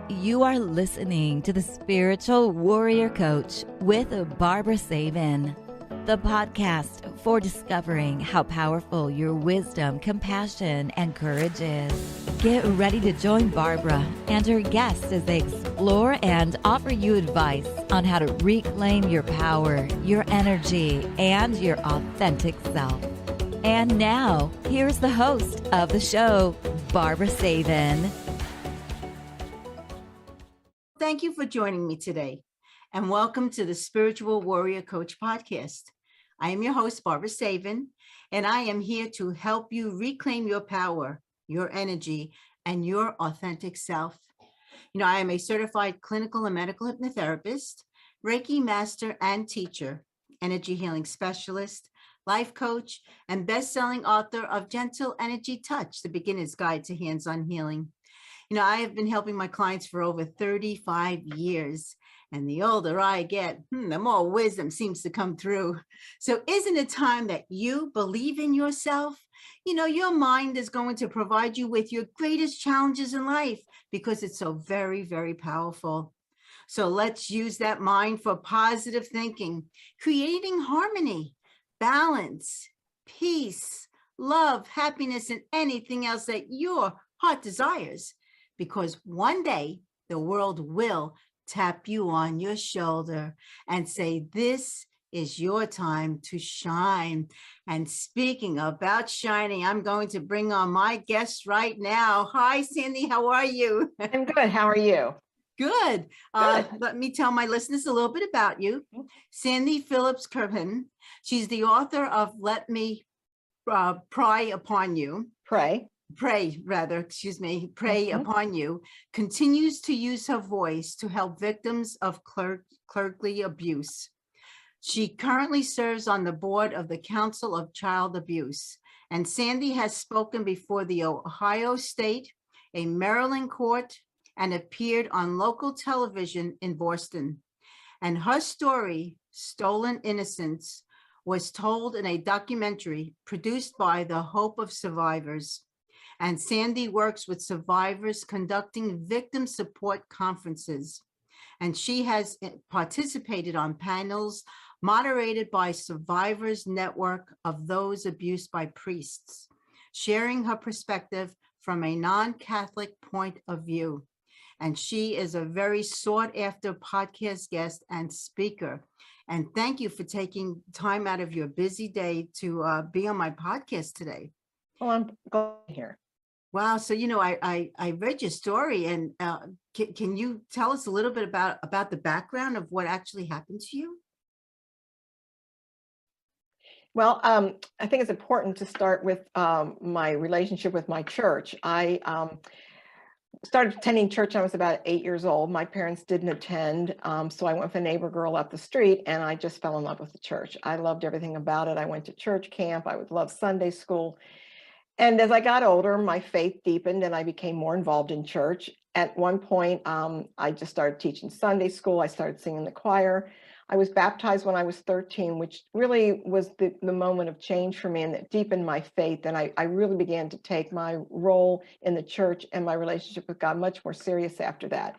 You are listening to the Spiritual Warrior Coach with Barbara Savin, the podcast for discovering how powerful your wisdom, compassion, and courage is. Get ready to join Barbara and her guests as they explore and offer you advice on how to reclaim your power, your energy, and your authentic self. And now, here's the host of the show, Barbara Savin. Thank you for joining me today, and welcome to the Spiritual Warrior Coach podcast. I am your host, Barbara Savin, and I am here to help you reclaim your power, your energy, and your authentic self. I am a certified clinical and medical hypnotherapist, Reiki master and teacher, energy healing specialist, life coach, and best-selling author of Gentle Energy Touch, The Beginner's Guide to Hands-On Healing. I have been helping my clients for over 35 years, and the older I get, the more wisdom seems to come through. So isn't it time that you believe in yourself? Your mind is going to provide you with your greatest challenges in life because it's so very, very powerful. So let's use that mind for positive thinking, creating harmony, balance, peace, love, happiness, and anything else that your heart desires. Because one day the world will tap you on your shoulder and say, this is your time to shine. And speaking about shining, I'm going to bring on my guest right now. Hi, Sandy. How are you? I'm good. How are you? Good. Let me tell my listeners a little bit about you. Sandy Phillips Kirkham. She's the author of Let Me Pray Upon You. Pray upon you, continues to use her voice to help victims of clergy abuse. She currently serves on the board of the Council of Child Abuse, and Sandy has spoken before the Ohio State, a Maryland court, and appeared on local television in Boston. And her story, Stolen Innocence, was told in a documentary produced by the Hope of Survivors. And Sandy works with survivors conducting victim support conferences. And she has participated on panels moderated by Survivors Network of those abused by priests, sharing her perspective from a non-Catholic point of view. And she is a very sought after podcast guest and speaker. And thank you for taking time out of your busy day to be on my podcast today. Well, I'm glad to hear. Wow. So, I read your story, and can you tell us a little bit about the background of what actually happened to you? Well, I think it's important to start with my relationship with my church. I started attending church when I was about 8 years old. My parents didn't attend, so I went with a neighbor girl up the street, and I just fell in love with the church. I loved everything about it. I went to church camp. I would love Sunday school. And as I got older, my faith deepened and I became more involved in church. At one point, I just started teaching Sunday school. I started singing the choir. I was baptized when I was 13, which really was the moment of change for me, and that deepened my faith. And I really began to take my role in the church and my relationship with God much more serious after that.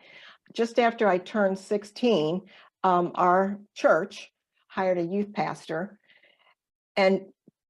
Just after I turned 16, our church hired a youth pastor, and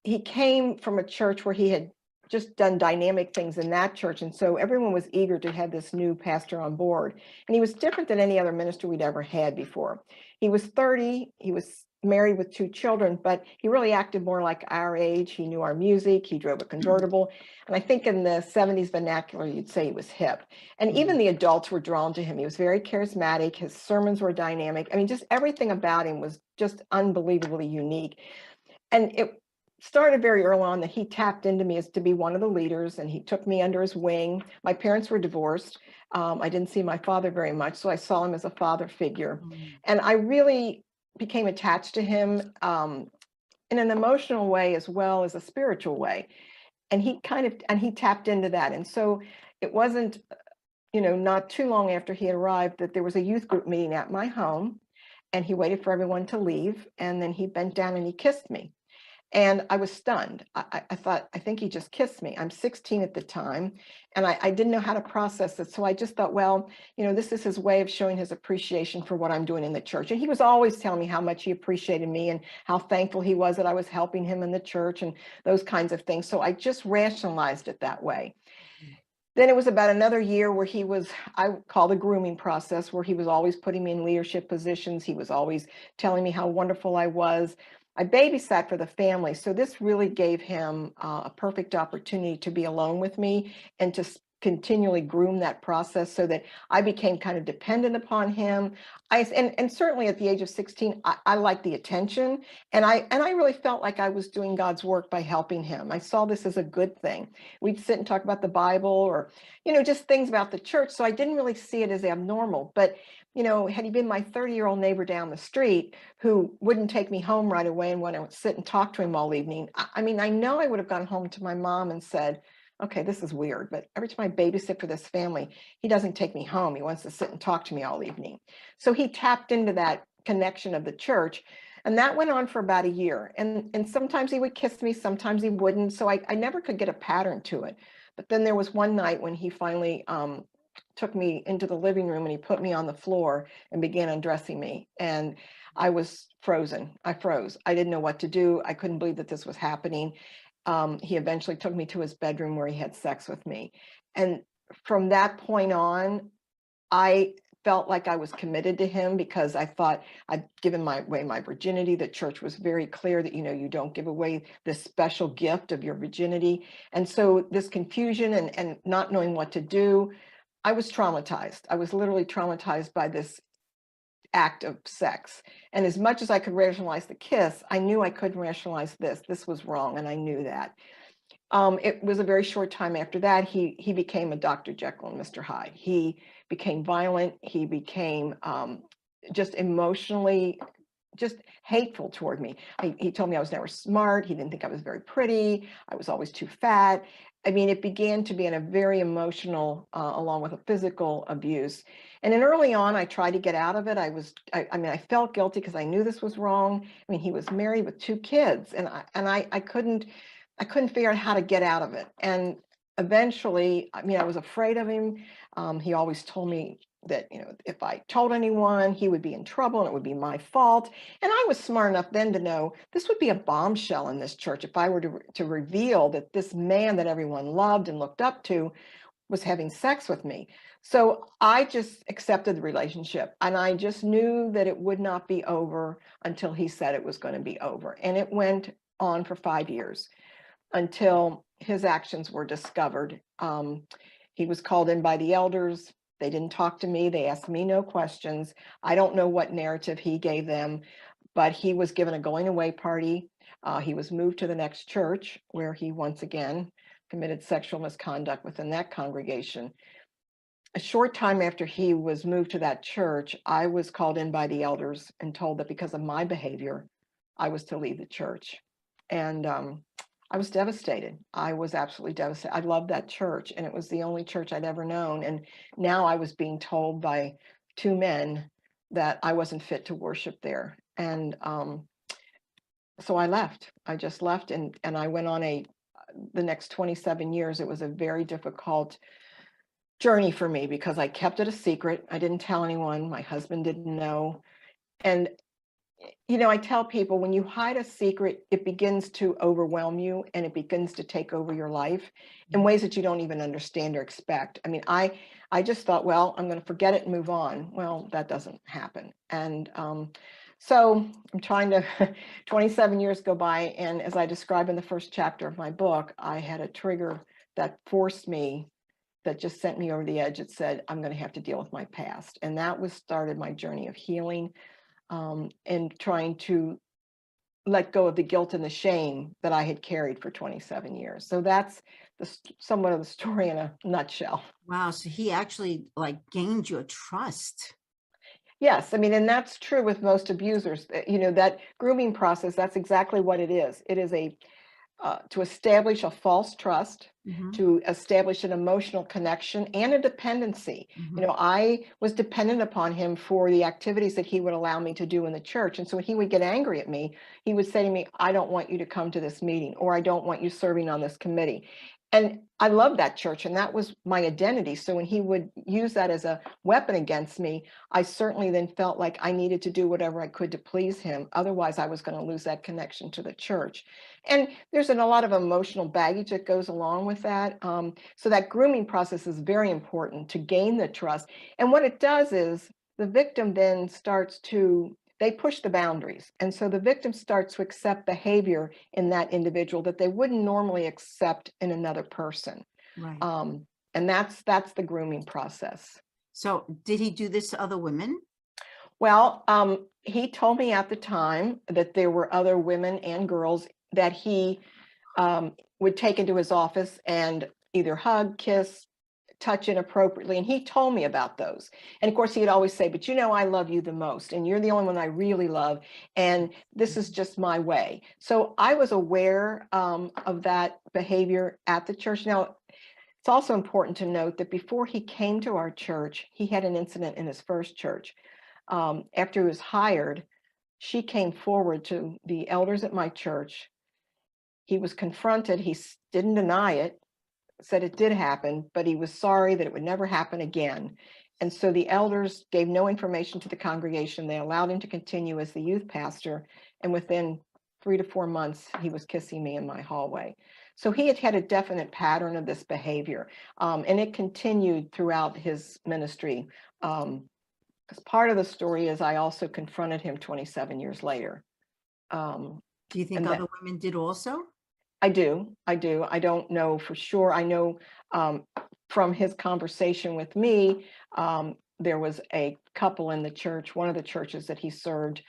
he came from a church where he had just done dynamic things in that church. And so everyone was eager to have this new pastor on board. And he was different than any other minister we'd ever had before. He was 30, he was married with 2 children, but he really acted more like our age. He knew our music, he drove a convertible. And I think in the 70s vernacular, you'd say he was hip. And even the adults were drawn to him. He was very charismatic. His sermons were dynamic. I mean, just everything about him was just unbelievably unique. And it started very early on that he tapped into me as to be one of the leaders, and he took me under his wing. My parents were divorced. I didn't see my father very much, so I saw him as a father figure. And I really became attached to him in an emotional way as well as a spiritual way. And he tapped into that. And so it wasn't, not too long after he had arrived that there was a youth group meeting at my home, and he waited for everyone to leave. And then he bent down and he kissed me. And I was stunned. I thought, I think he just kissed me. I'm 16 at the time, and I didn't know how to process it. So I just thought, well, this is his way of showing his appreciation for what I'm doing in the church. And he was always telling me how much he appreciated me and how thankful he was that I was helping him in the church and those kinds of things. So I just rationalized it that way. Then it was about another year where I call the grooming process, where he was always putting me in leadership positions. He was always telling me how wonderful I was. I babysat for the family. So this really gave him a perfect opportunity to be alone with me and to continually groom that process so that I became kind of dependent upon him. And certainly at the age of 16, I liked the attention, and I really felt like I was doing God's work by helping him. I saw this as a good thing. We'd sit and talk about the Bible or, just things about the church. So I didn't really see it as abnormal. But had he been my 30-year-old neighbor down the street who wouldn't take me home right away and want to sit and talk to him all evening, I know I would have gone home to my mom and said, okay, this is weird, but every time I babysit for this family, he doesn't take me home. He wants to sit and talk to me all evening. So he tapped into that connection of the church. And that went on for about a year. And sometimes he would kiss me, sometimes he wouldn't. So I never could get a pattern to it. But then there was one night when he finally took me into the living room and he put me on the floor and began undressing me. And I was frozen. I froze. I didn't know what to do. I couldn't believe that this was happening. He eventually took me to his bedroom where he had sex with me. And from that point on, I felt like I was committed to him because I thought I'd given away my virginity. The church was very clear that, you don't give away this special gift of your virginity. And so this confusion and not knowing what to do, I was traumatized. I was literally traumatized by this act of sex. And as much as I could rationalize the kiss, I knew I couldn't rationalize this. This was wrong, and I knew that. It was a very short time after that, he became a Dr. Jekyll and Mr. Hyde. He became violent. He became just emotionally just hateful toward me. He told me I was never smart. He didn't think I was very pretty. I was always too fat. It began to be in a very emotional, along with a physical abuse. And then early on, I tried to get out of it. I felt guilty because I knew this was wrong. He was married with 2 kids, and I couldn't figure out how to get out of it. And eventually, I was afraid of him. He always told me that, if I told anyone, he would be in trouble and it would be my fault. And I was smart enough then to know this would be a bombshell in this church if I were to reveal that this man that everyone loved and looked up to was having sex with me. So I just accepted the relationship, and I just knew that it would not be over until he said it was going to be over. And it went on for 5 years until his actions were discovered. He was called in by the elders. They didn't talk to me. They asked me no questions. I don't know what narrative he gave them, but he was given a going away party. He was moved to the next church where he once again committed sexual misconduct within that congregation. A short time after he was moved to that church, I was called in by the elders and told that because of my behavior, I was to leave the church. And I was devastated. I was absolutely devastated. I loved that church, and it was the only church I'd ever known. And now I was being told by 2 men that I wasn't fit to worship there. And so I left. I just left, and I went on the next 27 years. It was a very difficult journey for me because I kept it a secret. I didn't tell anyone. My husband didn't know. And I tell people, when you hide a secret, it begins to overwhelm you and it begins to take over your life in ways that you don't even understand or expect. I just thought, well, I'm going to forget it and move on. Well, that doesn't happen. And so I'm trying to, 27 years go by. And as I describe in the first chapter of my book, I had a trigger that forced me, that just sent me over the edge. It said, I'm going to have to deal with my past. And that started my journey of healing. And trying to let go of the guilt and the shame that I had carried for 27 years. So that's somewhat of the story in a nutshell. Wow. So he actually gained your trust. Yes. And that's true with most abusers. That grooming process, that's exactly what it is. It is to establish a false trust to establish an emotional connection and a dependency. You know, I was dependent upon him for the activities that he would allow me to do in the church. And so when he would get angry at me, he would say to me, I don't want you to come to this meeting, or I don't want you serving on this committee. And I loved that church, and that was my identity. So when he would use that as a weapon against me, I certainly then felt like I needed to do whatever I could to please him. Otherwise, I was going to lose that connection to the church. And there's a lot of emotional baggage that goes along with that. So that grooming process is very important to gain the trust. And what it does is the victim then starts to they push the boundaries. And so the victim starts to accept behavior in that individual that they wouldn't normally accept in another person. Right. And that's the grooming process. So did he do this to other women? Well, he told me at the time that there were other women and girls that he would take into his office and either hug, kiss, touch inappropriately. And he told me about those. And of course, he'd always say, but you know, I love you the most, and you're the only one I really love. And this is just my way. So I was aware of that behavior at the church. Now, it's also important to note that before he came to our church, he had an incident in his first church. After he was hired, she came forward to the elders at my church. He was confronted. He didn't deny it, said it did happen, but he was sorry that it would never happen again. And so the elders gave no information to the congregation. They allowed him to continue as the youth pastor. And within 3 to 4 months, he was kissing me in my hallway. So he had a definite pattern of this behavior. And it continued throughout his ministry. As part of the story is I also confronted him 27 years later. Do you think other women did also? I do. I don't know for sure. I know from his conversation with me, there was a couple in the church, one of the churches that he served,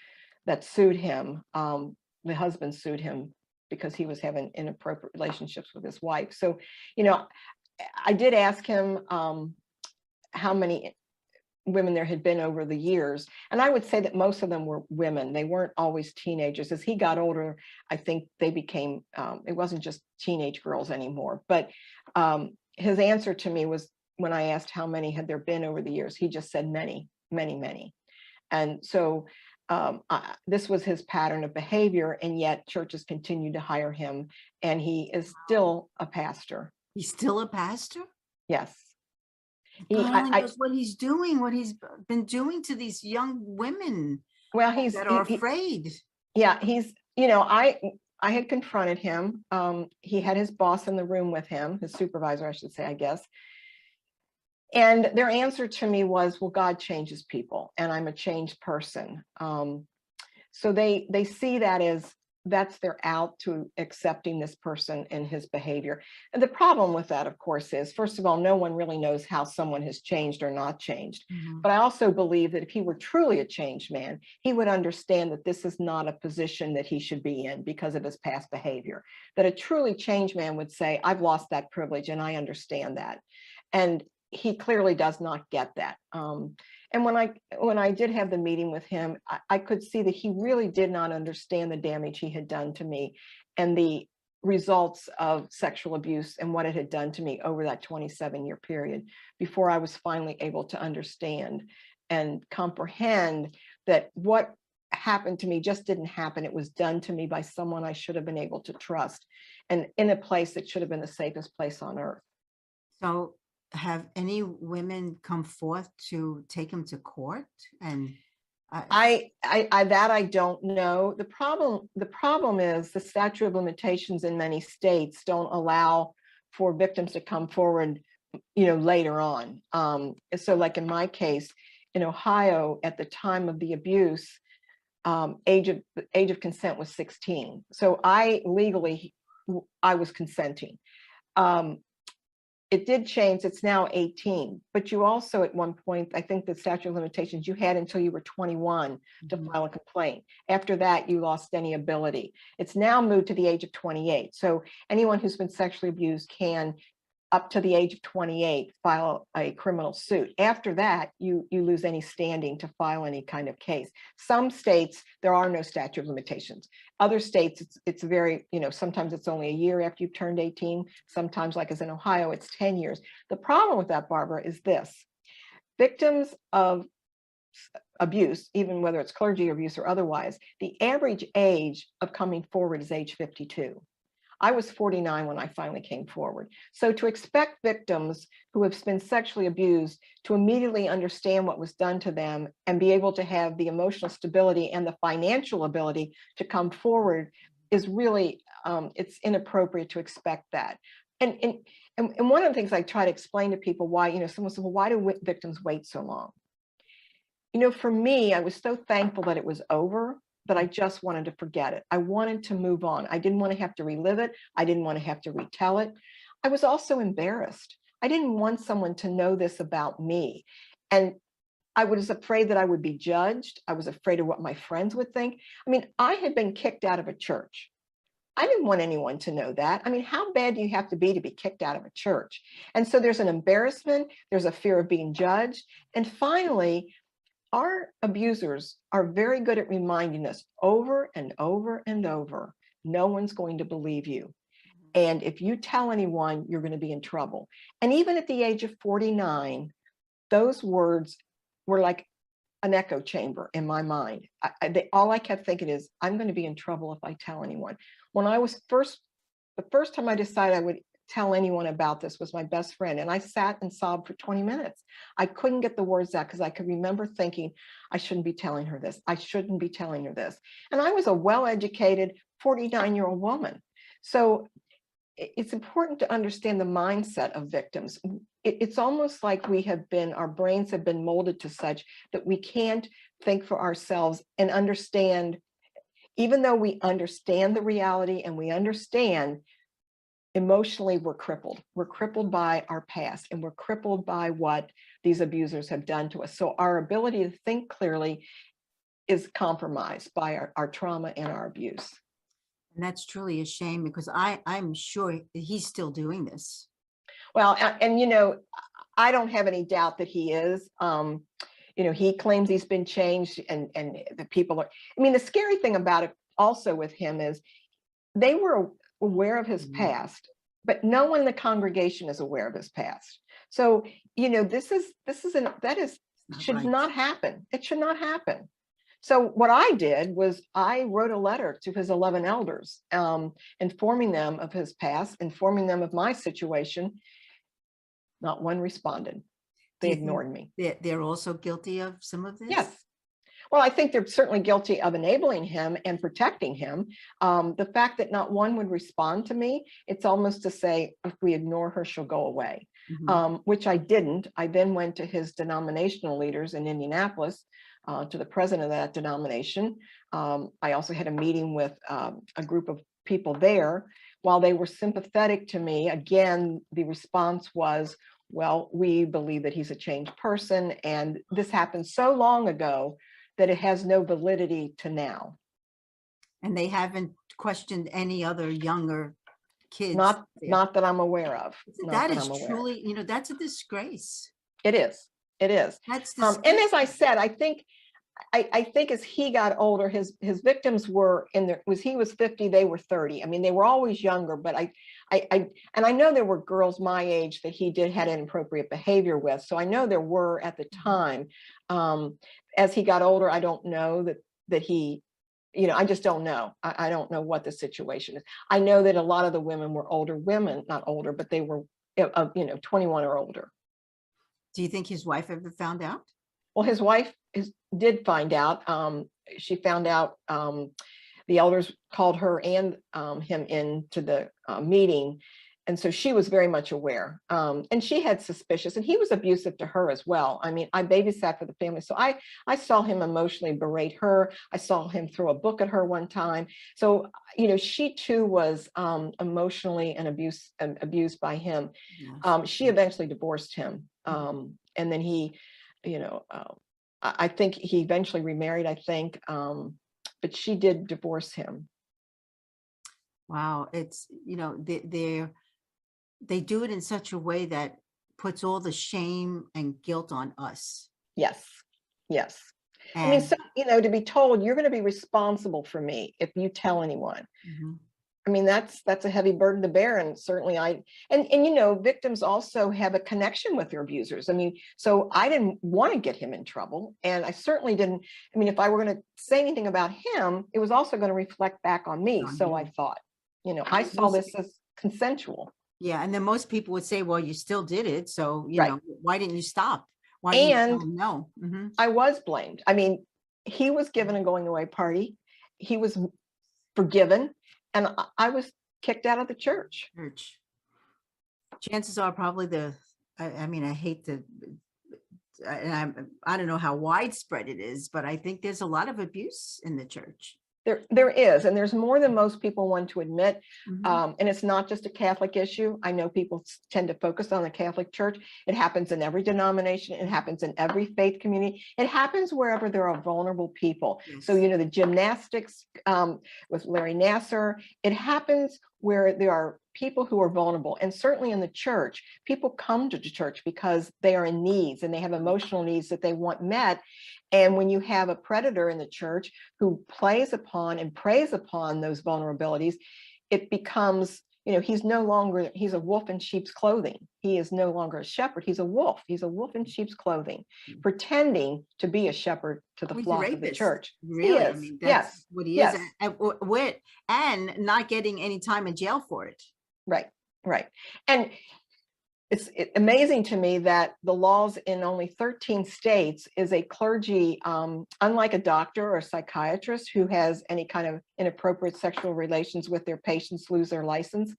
that sued him. The husband sued him because he was having inappropriate relationships with his wife. So, you know, I did ask him how many women there had been over the years. And I would say that most of them were women. They weren't always teenagers. As he got older, I think they became, it wasn't just teenage girls anymore. But his answer to me was, when I asked how many had there been over the years, he just said many, many, many. And so this was his pattern of behavior, and yet churches continue to hire him, and he is still a pastor. He's still a pastor? Yes. God knows what he's doing, what he's been doing to these young women. Well, that are afraid. Yeah, he's, you know, I had confronted him. He had his boss in the room with him, his supervisor, I should say, I guess. And their answer to me was, well, God changes people, and I'm a changed person. So they see that as that's their out to accepting this person and his behavior. And the problem with that, of course, is, first of all, no one really knows how someone has changed or not changed. But I also believe that if he were truly a changed man, he would understand that this is not a position that he should be in because of his past behavior. That a truly changed man would say, I've lost that privilege, and I understand that. And he clearly does not get that. And when I did have the meeting with him, I could see that he really did not understand the damage he had done to me and the results of sexual abuse and what it had done to me over that 27-year period before I was finally able to understand and comprehend that what happened to me just didn't happen. It was done to me by someone I should have been able to trust, and in a place that should have been the safest place on earth. So have any women come forth to take him to court? And I don't know. The problem is the statute of limitations in many states don't allow for victims to come forward, you know, later on. So like in my case, in Ohio, at the time of the abuse, age of consent was 16. So I was consenting. It did change. It's now 18, but you also at one point, I think the statute of limitations, you had until you were 21 to file a complaint. After that, you lost any ability. It's now moved to the age of 28. So anyone who's been sexually abused can up to the age of 28, file a criminal suit. After that, you lose any standing to file any kind of case. Some states, there are no statute of limitations. Other states, it's very, sometimes it's only a year after you've turned 18. Sometimes, like as in Ohio, it's 10 years. The problem with that, Barbara, is this. Victims of abuse, even whether it's clergy abuse or otherwise, the average age of coming forward is age 52. I was 49 when I finally came forward. So to expect victims who have been sexually abused to immediately understand what was done to them and be able to have the emotional stability and the financial ability to come forward is really, it's inappropriate to expect that. And one of the things I try to explain to people why, someone says, well, why do victims wait so long? For me, I was so thankful that it was over, but I just wanted to forget it. I wanted to move on. I didn't want to have to relive it. I didn't want to have to retell it. I was also embarrassed. I didn't want someone to know this about me. And I was afraid that I would be judged. I was afraid of what my friends would think. I mean, I had been kicked out of a church. I didn't want anyone to know that. I mean, how bad do you have to be kicked out of a church? And so there's an embarrassment, there's a fear of being judged. And finally, our abusers are very good at reminding us over and over and over, no one's going to believe you. And if you tell anyone, you're going to be in trouble. And even at the age of 49, those words were like an echo chamber in my mind. All I kept thinking is, I'm going to be in trouble if I tell anyone. When I was the first time I decided I would tell anyone about this was my best friend. And I sat and sobbed for 20 minutes. I couldn't get the words out because I could remember thinking, I shouldn't be telling her this. I shouldn't be telling her this. And I was a well-educated 49-year-old woman. So it's important to understand the mindset of victims. It's almost like our brains have been molded to such that we can't think for ourselves and understand, even though we understand the reality and we understand, emotionally, we're crippled. We're crippled by our past and we're crippled by what these abusers have done to us. So our ability to think clearly is compromised by our trauma and our abuse. And that's truly a shame because I'm sure that he's still doing this. Well, and I don't have any doubt that he is. He claims he's been changed and the people are, the scary thing about it also with him is they were aware of his past, but no one in the congregation is aware of his past. So, that should not happen. It should not happen. So what I did was I wrote a letter to his 11 elders, informing them of his past, informing them of my situation. Not one responded. They ignored me. They're also guilty of some of this? Yes. Well, I think they're certainly guilty of enabling him and protecting him. The fact that not one would respond to me, it's almost to say, if we ignore her, she'll go away, which I didn't. I then went to his denominational leaders in Indianapolis, to the president of that denomination. I also had a meeting with a group of people there. While they were sympathetic to me, again, the response was, well, we believe that he's a changed person. And this happened so long ago that it has no validity to now. And they haven't questioned any other younger kids? Not that I'm aware of. That is truly, that's a disgrace. It is. It is. That's and as I said, I think as he got older, his victims were he was 50, they were 30. They were always younger, but I know there were girls my age that he had inappropriate behavior with. So I know there were at the time. As he got older, I don't know that he, I just don't know. I don't know what the situation is. I know that a lot of the women were older women, not older, but they were, 21 or older. Do you think his wife ever found out? Well, his wife did find out. She found out. The elders called her and him into the meeting. And so she was very much aware. And she had suspicious, and he was abusive to her as well. I babysat for the family. So I saw him emotionally berate her. I saw him throw a book at her one time. So, she too was emotionally and abused by him. Yes. She eventually divorced him. And then he, I think he eventually remarried, but she did divorce him. Wow. It's, they do it in such a way that puts all the shame and guilt on us. Yes. Yes. I mean, And so, to be told you're going to be responsible for me if you tell anyone. mhm, I mean, that's a heavy burden to bear. And certainly victims also have a connection with their abusers. I mean, so I didn't want to get him in trouble. And I certainly didn't. I mean, if I were going to say anything about him, it was also going to reflect back on me. on So I you. thought, I saw Most, this as consensual. yeah, and then most people would say, well, you still did it. So, Right. why didn't you stop? Why didn't you tell And them no? Mm-hmm. I was blamed. I mean, he was given a going away party. He was forgiven. And I was kicked out of the church. Church. Chances are probably I mean, I hate to, and I don't know how widespread it is, but I think there's a lot of abuse in the church. There is, and there's more than most people want to admit. Mhm. And it's not just a Catholic issue. I know people tend to focus on the Catholic Church. It happens in every denomination. It happens in every faith community. It happens wherever there are vulnerable people. Yes. So, the gymnastics with Larry Nassar, it happens where there are people who are vulnerable. And certainly in the church, people come to the church because they are in needs and they have emotional needs that they want met. And when you have a predator in the church who plays upon and preys upon those vulnerabilities, it becomes, he's a wolf in sheep's clothing. He is no longer a shepherd. He's a wolf. He's a wolf in sheep's clothing, pretending to be a shepherd to the He's a flock of the rapist. church. Really? He I is. mean, that's Yes. what he Yes. is. And not getting any time in jail for it. Right. Right. And it's amazing to me that the laws in only 13 states is a clergy, unlike a doctor or a psychiatrist who has any kind of inappropriate sexual relations with their patients, lose their license.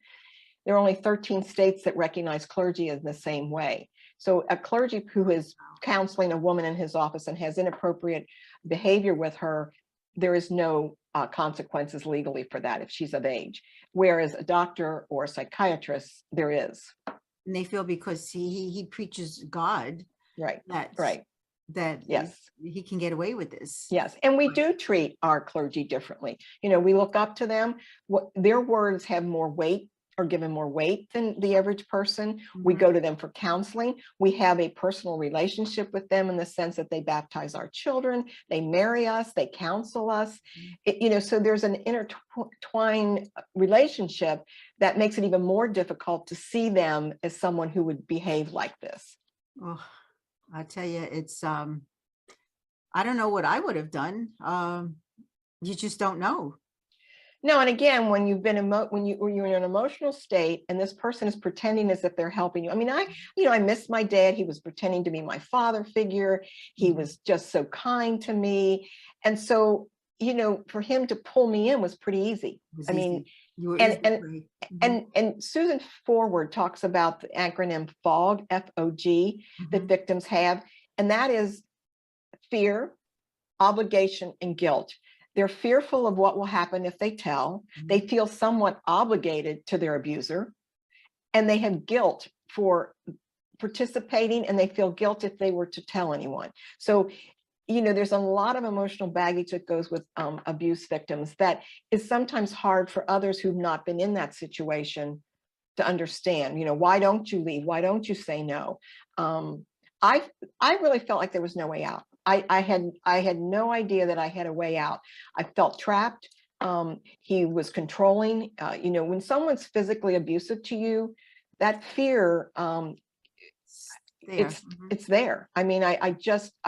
There are only 13 states that recognize clergy in the same way. So a clergy who is counseling a woman in his office and has inappropriate behavior with her, there is no consequences legally for that if she's of age. Whereas a doctor or a psychiatrist, there is. And they feel because he preaches God, Right. that Yes. he can get away with this. Yes. And we do treat our clergy differently. We look up to them. Their words have more weight, or given more weight than the average person. Mm-hmm. We go to them for counseling. We have a personal relationship with them in the sense that they baptize our children, they marry us, they counsel us. So there's an intertwined relationship that makes it even more difficult to see them as someone who would behave like this. Oh, I tell you, it's I don't know what I would have done. You just don't know. No, and again, when you've been when you're in an emotional state, and this person is pretending as if they're helping you. I mean, I miss my dad. He was pretending to be my father figure. He was just so kind to me, and so for him to pull me in was pretty easy. I mean, and Susan Forward talks about the acronym FOG, F-O-G, that victims have, and that is fear, obligation, and guilt. They're fearful of what will happen if they tell. They feel somewhat obligated to their abuser, and they have guilt for participating, and they feel guilt if they were to tell anyone. So, there's a lot of emotional baggage that goes with abuse victims that is sometimes hard for others who've not been in that situation to understand. Why don't you leave? Why don't you say no? I really felt like there was no way out. I had no idea that I had a way out. I felt trapped. He was controlling. When someone's physically abusive to you, that fear, it's there. I mean, I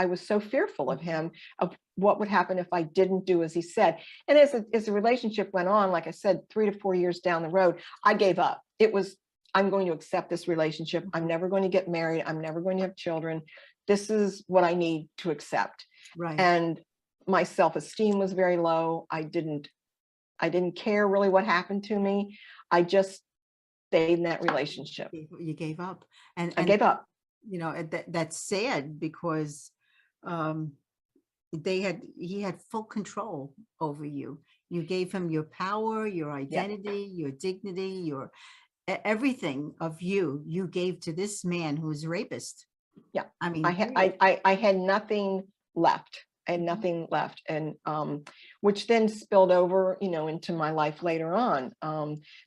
was so fearful of him, of what would happen if I didn't do as he said. And as the relationship went on, like I said, 3 to 4 years down the road, I gave up. It was, I'm going to accept this relationship. I'm never going to get married. I'm never going to have children. This is what I need to accept. Right. And my self-esteem was very low. I didn't care really what happened to me. I just stayed in that relationship. You gave up. And I gave up. That's sad because he had full control over you. You gave him your power, your identity, your dignity, your everything of you gave to this man who's a rapist. Yeah. I mean, I had nothing left. I had nothing left. And which then spilled over, into my life later on,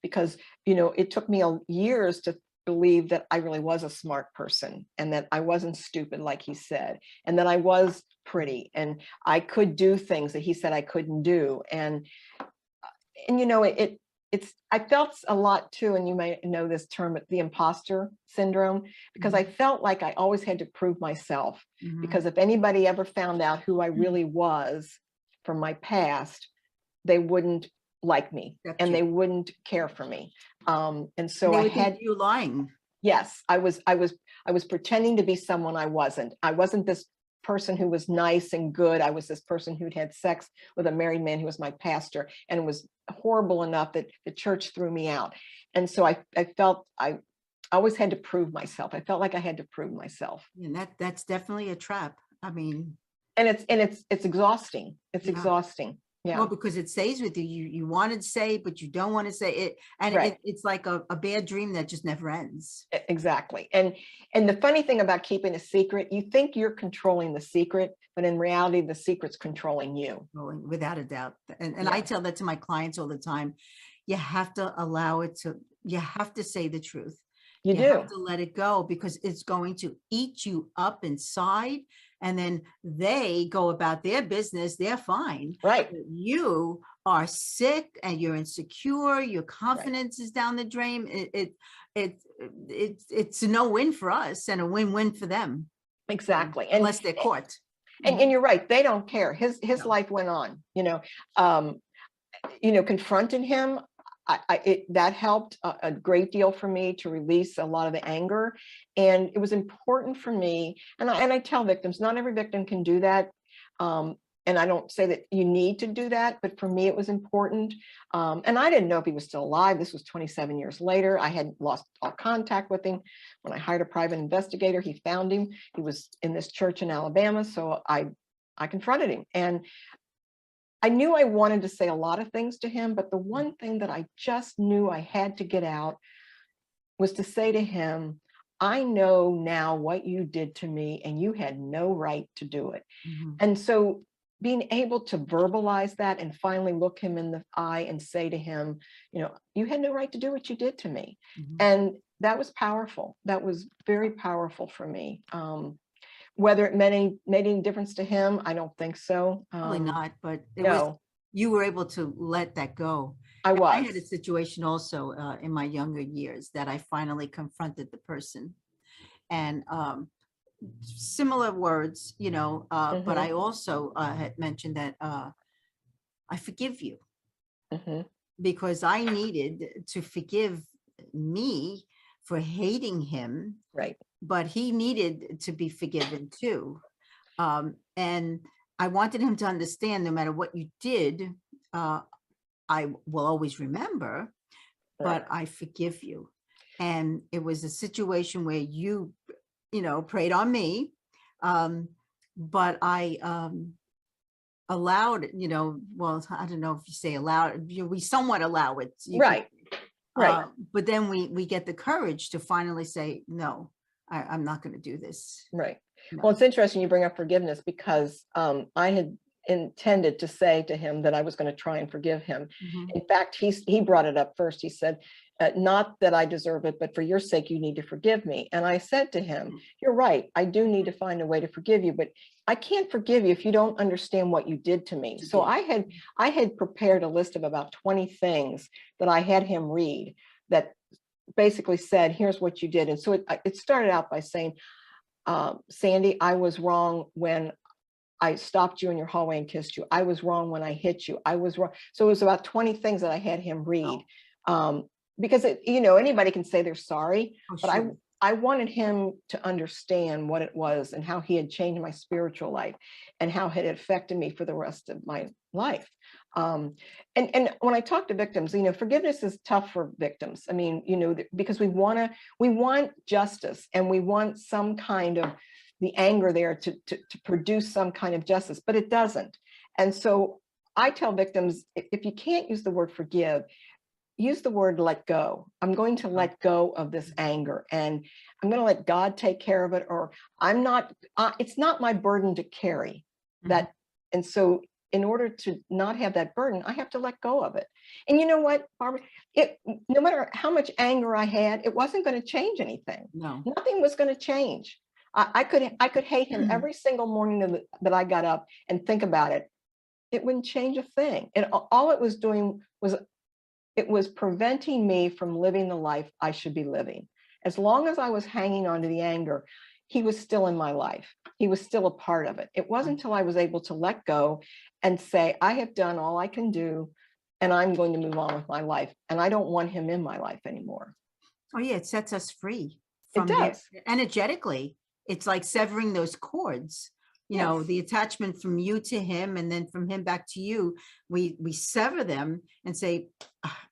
because, it took me years to believed that I really was a smart person, and that I wasn't stupid like he said, and that I was pretty, and I could do things that he said I couldn't do. And you know, it's I felt a lot too, and you may know this term, the imposter syndrome, because I felt like I always had to prove myself. Because if anybody ever found out who I really was from my past, they wouldn't like me, and they wouldn't care for me. And so they I would think had you lying. Yes, I was pretending to be someone I wasn't. I wasn't this person who was nice and good. I was this person who'd had sex with a married man who was my pastor, and it was horrible enough that the church threw me out. And so I felt I always had to prove myself. I felt like I had to prove myself. And that's definitely a trap. I mean, And it's exhausting. It's exhausting. Yeah. Well, because it stays with you. You want to say, but you don't want to say it. And it's like a bad dream that just never ends. Exactly. And the funny thing about keeping a secret, you think you're controlling the secret, but in reality, the secret's controlling you. Without a doubt. And I tell that to my clients all the time. You have to allow it to, you have to say the truth. You do have to let it go, because it's going to eat you up inside. And then they go about their business. They're fine. Right. But you are sick and you're insecure. Your confidence is down the drain. It's a no-win for us and a win-win for them. Exactly. Unless they're caught. And you're right. They don't care. His life went on, confronting him. That helped a great deal for me to release a lot of the anger. And it was important for me. And I tell victims, not every victim can do that. And I don't say that you need to do that, but for me, it was important. And I didn't know if he was still alive. This was 27 years later. I had lost all contact with him. When I hired a private investigator, he found him. He was in this church in Alabama. So I confronted him. And I knew I wanted to say a lot of things to him, but the one thing that I just knew I had to get out was to say to him, I know now what you did to me, and you had no right to do it. And so being able to verbalize that and finally look him in the eye and say to him, you had no right to do what you did to me. And that was powerful. That was very powerful for me. Whether it made any difference to him, I don't think so. Probably not, but you were able to let that go. I had a situation also in my younger years that I finally confronted the person, and similar words, but I also had mentioned that I forgive you, because I needed to forgive me for hating him. Right. But he needed to be forgiven too. And I wanted him to understand, no matter what you did, I will always remember, but I forgive you. And it was a situation where you preyed on me. But I allowed, well, I don't know if you say allowed, we somewhat allow it. Right. But then we get the courage to finally say, no, I'm not going to do this. Right. No. Well, it's interesting you bring up forgiveness, because I had intended to say to him that I was going to try and forgive him. In fact, he brought it up first. He said, not that I deserve it, but for your sake, you need to forgive me. And I said to him, you're right. I do need to find a way to forgive you, but I can't forgive you if you don't understand what you did to me. So I had prepared a list of about 20 things that I had him read that basically said, here's what you did. And so it started out by saying, Sandy, I was wrong when I stopped you in your hallway and kissed you. I was wrong when I hit you. I was wrong. So it was about 20 things that I had him read. Because anybody can say they're sorry, but I wanted him to understand what it was and how he had changed my spiritual life and how it had affected me for the rest of my life. And when I talk to victims, forgiveness is tough for victims. I mean, because we want justice, and we want some kind of the anger there to produce some kind of justice, but it doesn't. And so I tell victims, if you can't use the word forgive, use the word let go. I'm going to let go of this anger, and I'm going to let God take care of it, or it's not my burden to carry that. And so in order to not have that burden, I have to let go of it. And you know what, Barbara, no matter how much anger I had, it wasn't going to change anything. No. Nothing was going to change. I could hate him every single morning that I got up and think about it. It wouldn't change a thing. And all it was doing was, it was preventing me from living the life I should be living. As long as I was hanging on to the anger, he was still in my life. He was still a part of it. It wasn't until I was able to let go and say, I have done all I can do, and I'm going to move on with my life. And I don't want him in my life anymore. Oh yeah, it sets us free. It does. Energetically, it's like severing those cords. You know, the attachment from you to him, and then from him back to you. We sever them and say,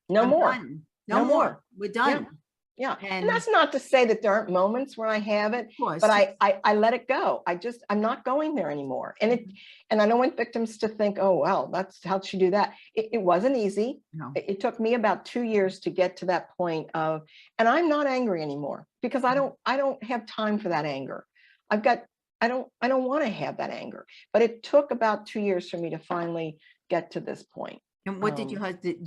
no more. No more. We're done. Yeah. And that's not to say that there aren't moments where I have it, but I let it go. I'm not going there anymore. And I don't want victims to think, oh, well, how'd she do that? It wasn't easy. No. It took me about 2 years to get to that point of, and I'm not angry anymore because I don't have time for that anger. I don't want to have that anger, but it took about 2 years for me to finally get to this point. And what did your husband,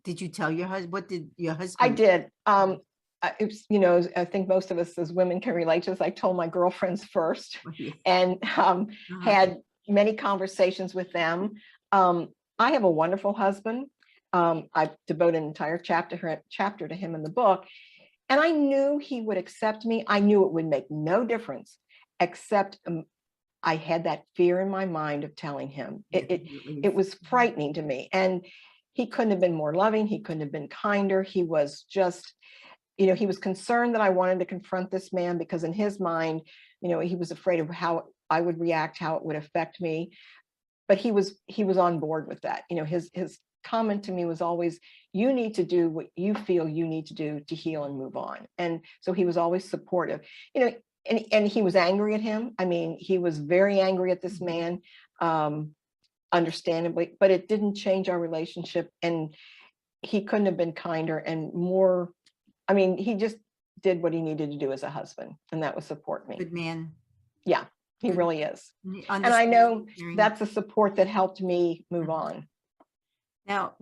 did you tell your husband? What did your husband? I did. I think most of us as women can relate to this. I told my girlfriends first and had many conversations with them. I have a wonderful husband. I devote an entire chapter to him in the book. And I knew he would accept me. I knew it would make no difference, except I had that fear in my mind of telling him. It was frightening to me. And he couldn't have been more loving. He couldn't have been kinder. He was just, he was concerned that I wanted to confront this man because in his mind, he was afraid of how I would react, how it would affect me. But he was on board with that. His comment to me was always, you need to do what you feel you need to do to heal and move on. And so he was always supportive, and he was angry at him. I mean, he was very angry at this man, understandably, but it didn't change our relationship. And he couldn't have been kinder and more. I mean, he just did what he needed to do as a husband, and that was support me. Good man. Yeah, he really is. And I know that's a support that helped me move on. Now,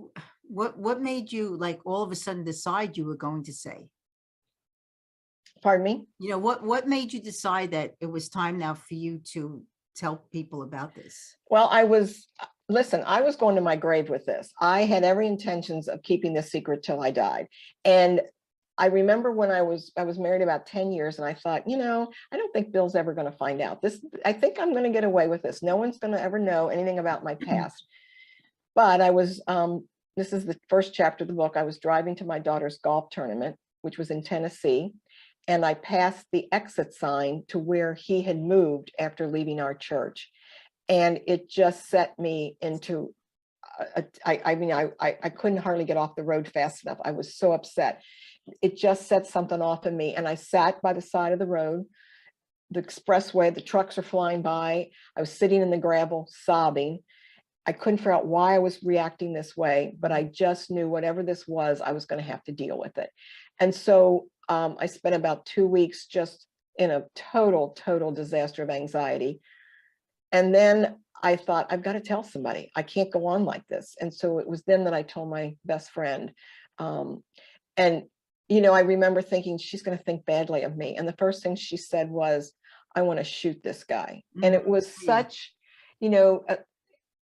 what made you all of a sudden decide you were going to say? Pardon me? What made you decide that it was time now for you to tell people about this? Well, I was going to my grave with this. I had every intentions of keeping this secret till I died. And I remember when I was married about 10 years, and I thought, I don't think Bill's ever going to find out this. I think I'm going to get away with this. No one's going to ever know anything about my past. But I was, this is the first chapter of the book. I was driving to my daughter's golf tournament, which was in Tennessee. And I passed the exit sign to where he had moved after leaving our church. And it just set me into, I couldn't hardly get off the road fast enough. I was so upset. It just set something off in me. And I sat by the side of the road, the expressway, the trucks are flying by. I was sitting in the gravel, sobbing. I couldn't figure out why I was reacting this way, but I just knew whatever this was, I was going to have to deal with it. And so I spent about 2 weeks just in a total disaster of anxiety. And then I thought, I've got to tell somebody. I can't go on like this. And so it was then that I told my best friend. And, I remember thinking, she's going to think badly of me. And the first thing she said was, I want to shoot this guy. And it was such,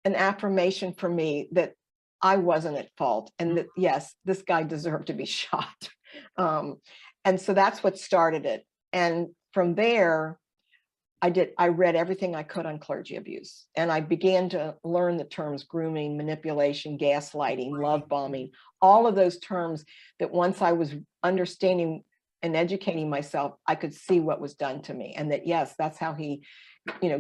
an affirmation for me that I wasn't at fault and that, yes, this guy deserved to be shot. And so that's what started it. And from there, I read everything I could on clergy abuse. And I began to learn the terms grooming, manipulation, gaslighting, love bombing, all of those terms that once I was understanding and educating myself, I could see what was done to me. And that, yes, that's how he,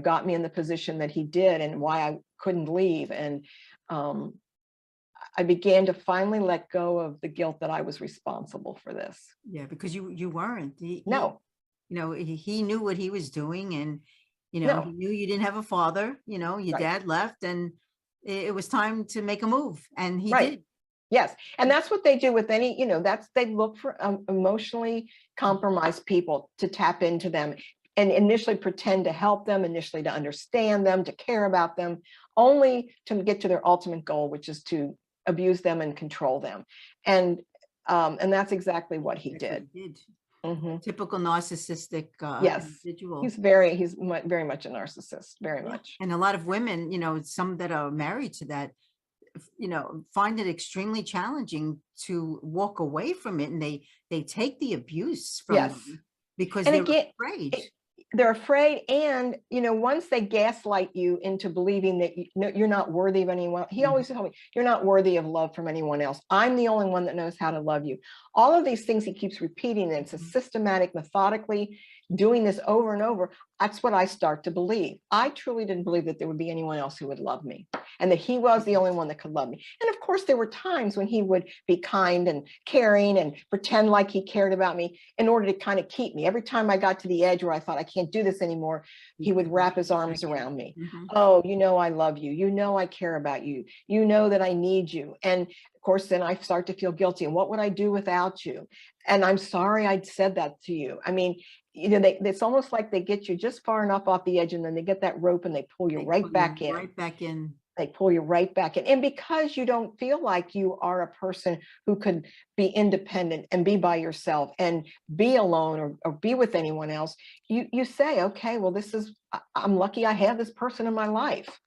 got me in the position that he did and why I couldn't leave. And I began to finally let go of the guilt that I was responsible for this. Yeah, because you weren't. No. He knew what he was doing, and he knew you didn't have a father. Your dad left, and it was time to make a move, and he did. Yes, and that's what they do with any. They look for emotionally compromised people to tap into them, and initially pretend to help them, initially to understand them, to care about them, only to get to their ultimate goal, which is to abuse them and control them. And that's exactly what he did. Typical narcissistic yes, individual. He's very much a narcissist, very much. And a lot of women, some that are married to that, find it extremely challenging to walk away from it, and they take the abuse from them because they're afraid. They're afraid, and once they gaslight you into believing that you're not worthy of anyone. He always told me, you're not worthy of love from anyone else. I'm the only one that knows how to love you. All of these things he keeps repeating, and it's a systematic, methodically doing this over and over. That's what I start to believe. I truly didn't believe that there would be anyone else who would love me, and that he was the only one that could love me. And of course, there were times when he would be kind and caring and pretend like he cared about me in order to kind of keep me. Every time I got to the edge where I thought I can't do this anymore, he would wrap his arms around me. Oh, I love you. I care about you. You know that I need you. And of course, then I start to feel guilty. And what would I do without you? And I'm sorry I said that to you. I mean, it's almost like they get you just far enough off the edge, and then they get that rope and they pull you right back in. Right back in. They pull you right back in. And because you don't feel like you are a person who could be independent and be by yourself and be alone or be with anyone else, you say, okay, well, I'm lucky I have this person in my life.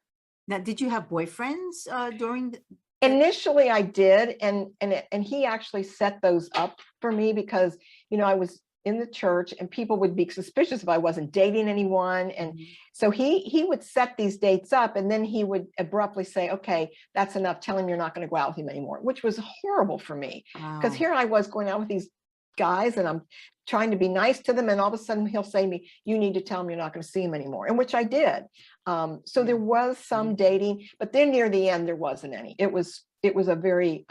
Now, did you have boyfriends during Initially, I did, and he actually set those up for me because I was in the church and people would be suspicious if I wasn't dating anyone, and so he would set these dates up, and then he would abruptly say, okay, that's enough, tell him you're not going to go out with him anymore, which was horrible for me because here I was going out with these guys and I'm trying to be nice to them, and all of a sudden he'll say to me, you need to tell him you're not going to see him anymore, and which I did. So there was some dating, but then near the end there wasn't any. It was a very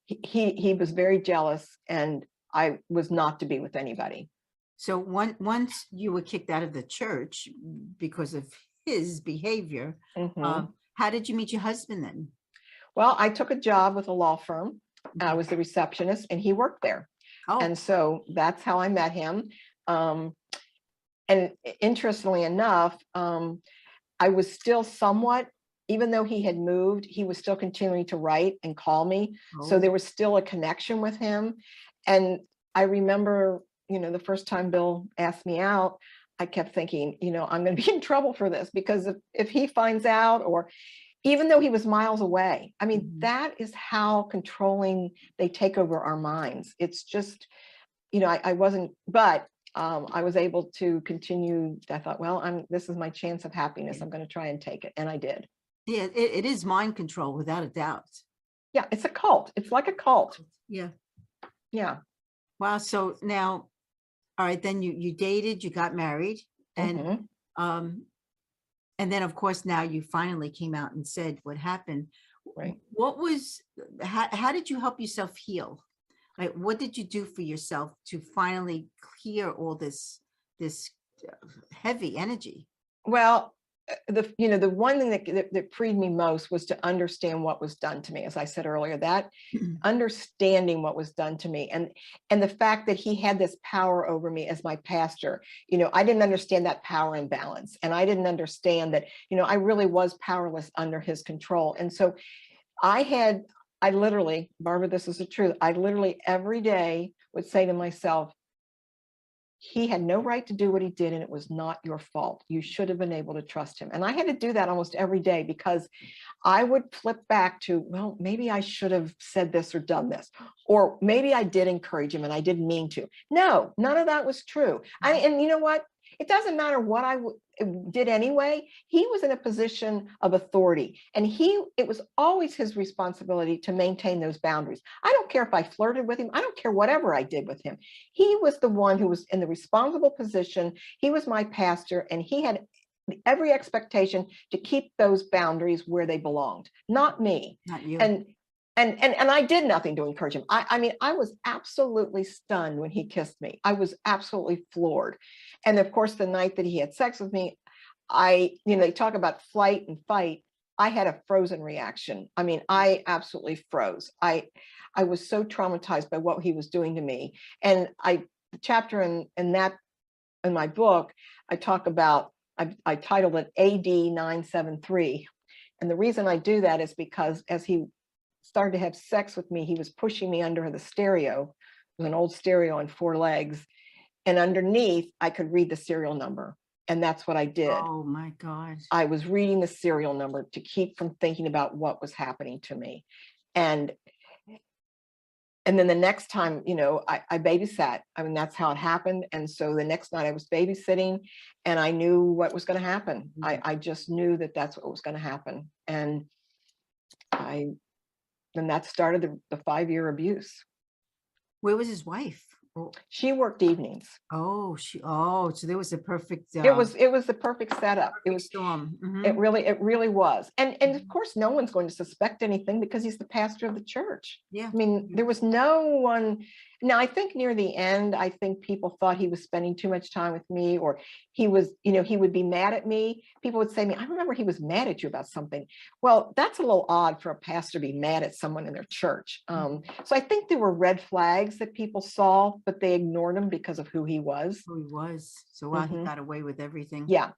he was very jealous, and I was not to be with anybody. So once you were kicked out of the church because of his behavior, how did you meet your husband then? Well, I took a job with a law firm. I was the receptionist, and he worked there. And so that's how I met him. And interestingly enough, I was still somewhat, even though he had moved, he was still continuing to write and call me. So there was still a connection with him. And I remember, the first time Bill asked me out, I kept thinking, I'm going to be in trouble for this, because if he finds out, or even though he was miles away, I mean, that is how controlling they take over our minds. It's just, I wasn't, but I was able to continue. I thought, well, this is my chance of happiness. I'm going to try and take it. And I did. Yeah, it is mind control without a doubt. Yeah, it's a cult. It's like a cult. Yeah. Yeah. Wow. So now, all right, then you dated, you got married, and then of course now you finally came out and said what happened. Right. How did you help yourself heal? Like, what did you do for yourself to finally clear all this heavy energy? Well, the one thing that freed me most was to understand what was done to me. As I said earlier, that understanding what was done to me, and the fact that he had this power over me as my pastor. I didn't understand that power imbalance, and I didn't understand that, I really was powerless under his control. And so I literally, Barbara, this is the truth, I literally every day would say to myself, he had no right to do what he did, and it was not your fault. You should have been able to trust him. And I had to do that almost every day, because I would flip back to, well, maybe I should have said this or done this, or maybe I did encourage him and I didn't mean to. No, none of that was true. And you know what? It doesn't matter what I did anyway. He was in a position of authority, and it was always his responsibility to maintain those boundaries. I don't care if I flirted with him. I don't care whatever I did with him. He was the one who was in the responsible position. He was my pastor, and he had every expectation to keep those boundaries where they belonged, not me. Not you. And I did nothing to encourage him. I mean, I was absolutely stunned when he kissed me. I was absolutely floored. And of course, the night that he had sex with me, they talk about flight and fight. I had a frozen reaction. I mean, I absolutely froze. I was so traumatized by what he was doing to me. And the chapter in my book, I talk about, I titled it AD 973. And the reason I do that is because as he started to have sex with me, he was pushing me under the stereo. It was an old stereo on 4 legs. And underneath, I could read the serial number. And that's what I did. Oh my God. I was reading the serial number to keep from thinking about what was happening to me. And then the next time, I babysat. I mean, that's how it happened. And so the next night I was babysitting and I knew what was going to happen. I just knew that that's what was going to happen. And then that started the 5-year abuse. Where was his wife? She worked evenings. So there was a perfect. It was the perfect setup. It was storm. Mm-hmm. It really was. And of course, no one's going to suspect anything because he's the pastor of the church. Yeah. I mean, there was no one. Now, I think near the end, I think people thought he was spending too much time with me, or he was, he would be mad at me. People would say to me, I remember he was mad at you about something. Well, that's a little odd for a pastor to be mad at someone in their church. So I think there were red flags that people saw, but they ignored him because of who he was. Who he was. So he got away with everything. Yeah.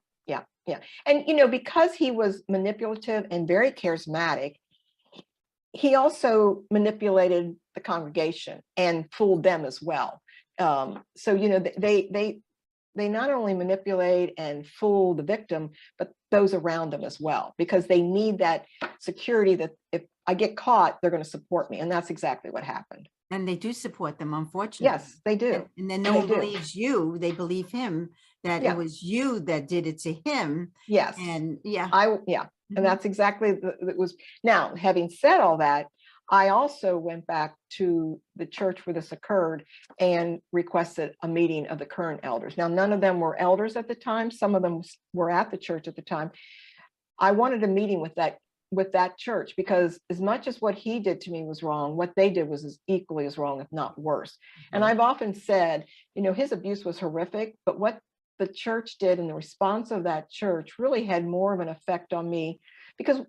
And, because he was manipulative and very charismatic, he also manipulated the congregation and fooled them as well. So, they not only manipulate and fool the victim, but those around them as well, because they need that security that if I get caught, they're going to support me. And that's exactly what happened. And they do support them, unfortunately. Yes, they do. And then no one believes you. They believe him that it was you that did it to him. Yes. And And that's exactly it was. Now, having said all that, I also went back to the church where this occurred and requested a meeting of the current elders. Now, none of them were elders at the time. Some of them were at the church at the time. I wanted a meeting with that church because as much as what he did to me was wrong, what they did was equally as wrong, if not worse. And I've often said, his abuse was horrific, but what the church did and the response of that church really had more of an effect on me, because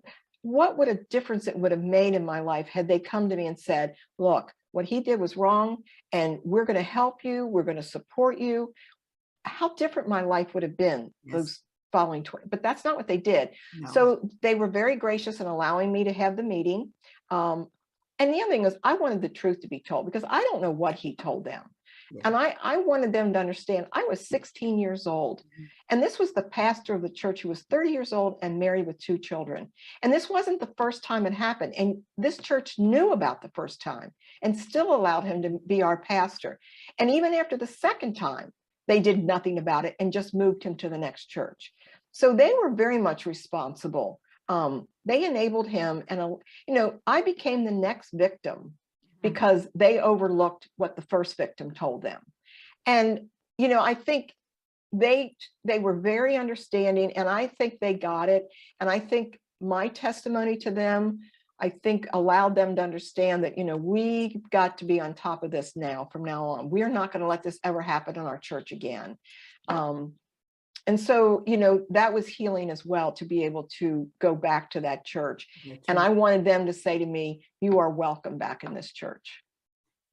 what would a difference it would have made in my life had they come to me and said, look, what he did was wrong and we're going to help you. We're going to support you. How different my life would have been those following 20, but that's not what they did. No. So they were very gracious in allowing me to have the meeting. And the other thing is I wanted the truth to be told because I don't know what he told them. Yeah. And I wanted them to understand I was 16 years old. And this was the pastor of the church who was 30 years old and married with 2 children. And this wasn't the first time it happened. And this church knew about the first time and still allowed him to be our pastor. And even after the second time, they did nothing about it and just moved him to the next church. So they were very much responsible. They enabled him. And, I became the next victim because they overlooked what the first victim told them. And, I think they were very understanding and I think they got it. And I think my testimony to them, I think allowed them to understand that, we've got to be on top of this now from now on. We're not going to let this ever happen in our church again. And so, that was healing as well to be able to go back to that church. And I wanted them to say to me, you are welcome back in this church.